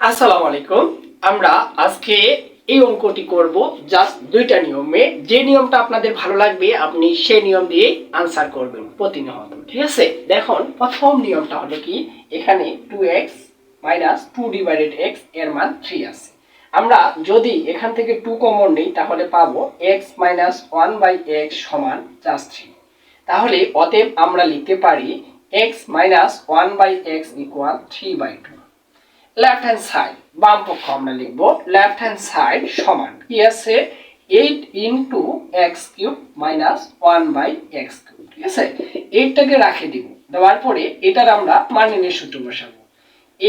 আসসালামু আলাইকুম। আমরা আজকে এই অঙ্কটি করব জাস্ট দুইটা নিয়মে। যে নিয়মটা আপনাদের ভালো লাগবে আপনি সেই নিয়ম দিয়ে আনসার করবেন প্রতিনিয়ত, ঠিক আছে? দেখুন, প্রথম নিয়মটা হলো কি, এখানে 2x - 2 / x এর মান 3 আছে। আমরা যদি এখান থেকে 2 কমন নেই তাহলে পাবো x - 1/x সমান জাস্ট 3। তাহলে অতএব আমরা লিখতে পারি x - 1/x = 3/2। Left hand side, বাম পক্ষ আমরা লিখব লেফট হ্যান্ড সাইড সমান কি আছে 8 × x³ - 1/x³, ঠিক আছে? 8 টাকে রেখে দিব, দেওয়ার পরে এটার আমরা মান নির্ণয়ের সূত্র বসাবো।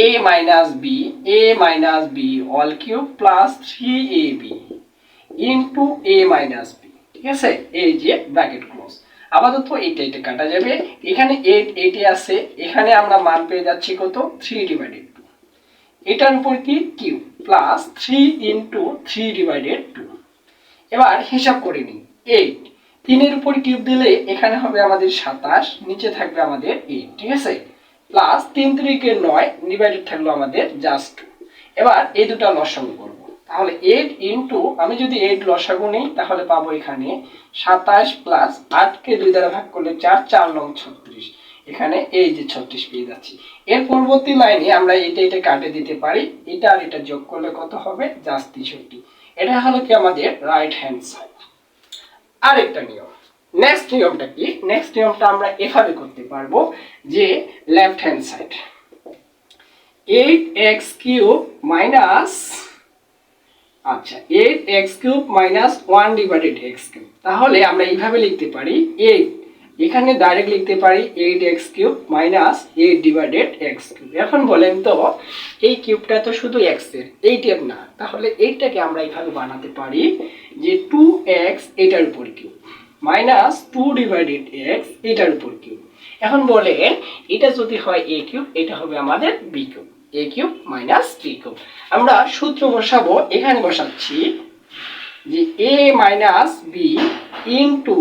a - b all cube plus 3ab into a - b, ঠিক আছে? এই যে ব্র্যাকেট ক্লোজ। আপাতত এটা কাটা যাবে। এখানে 8 আছে, এখানে আমরা মান পেয়ে যাচ্ছি কত, 3/2। এটার উপর কি কিউব প্লাস 3 × 3/2। এবার হিসাব করে নিই। 8 3 এর উপর কিউব দিলে এখানে হবে আমাদের 27, নিচে থাকবে আমাদের 8, ঠিক আছে? প্লাস 3 × 3 = 9, ডিভাইডেড থাকলো আমাদের জাস্ট 2। এবার এই দুটো লসাগু করব। তাহলে 8 আমি যদি 8 লসাগু নেই তাহলে পাবো এখানে 27 প্লাস 8 কে 2 দ্বারা ভাগ করলে 4, 4 × 9 = 36। এখানে এই যে 36 পেয়ে যাচ্ছি। এর পরবর্তী লাইনে আমরা এটা কাটে দিতে পারি, এটা আর এটা যোগ করলে কত হবে, জাস্ট 63। এটা হলো কি আমাদের রাইট হ্যান্ড সাইড। আরেকটা নিয়ম, নেক্সট নিয়মটা কি, নেক্সট নিয়মটা আমরা এভাবে করতে পারবো যে left hand side 8x³ - 1/x³। তাহলে আমরা এইভাবে লিখতে পারি 8, এখানে ডাইরেক্ট লিখতে পারি 8x³ - 8/x³। এখন বলেন তো এই কিউবটা তো শুধু x এর, 8 এর না, তাহলে এইটাকে আমরা এইভাবে বানাতে পারি যে 2x এটার উপর কিউব মাইনাস 2/x এটার উপর কিউব। এখন বলেন এটা যদি হয় a³ এটা হবে আমাদের b³ a³ - b³। আমরা সূত্র বসাবো, এখানে বসাচ্ছি যে a - b into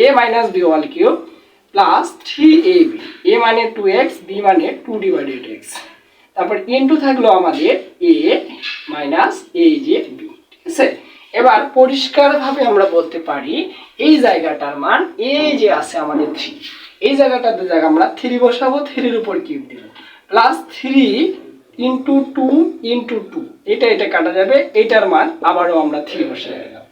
a - b all cube plus 3ab, a মানে 2x, b মানে 2/x, তারপর ইনটু থাকলো আমাদের a মাইনাস এই যে b, ঠিক আছে? এবার পরিষ্কারভাবে আমরা বলতে পারি এই জায়গাটার মান এই যে আছে আমাদের 3, এই জায়গাটাতে আমরা 3 বসাবো, 3 এর উপর কিউব দিব প্লাস 3 × 2 × 2, এটা কাটা যাবে, এটার মান আবারও আমরা 3 বসাই দিলাম।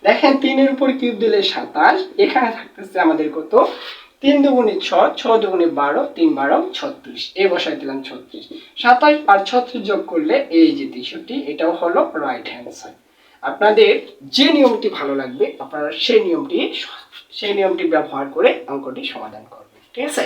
দেখেন 3 এর উপর কিউব দিলে 27, এখানে থাকতেছে আমাদের কত, 3 × 2 = 6, 6 × 2 = 12, 3 × 12 = 36, এই বসাই দিলাম 36। 27 আর 36 যোগ করলে এই যে 63, এটাও হলো রাইট হ্যান্ড সাইড। আপনাদের যে নিয়মটি ভালো লাগবে আপনারা সেই নিয়মটি ব্যবহার করে অঙ্কটি সমাধান করবেন, ঠিক আছে?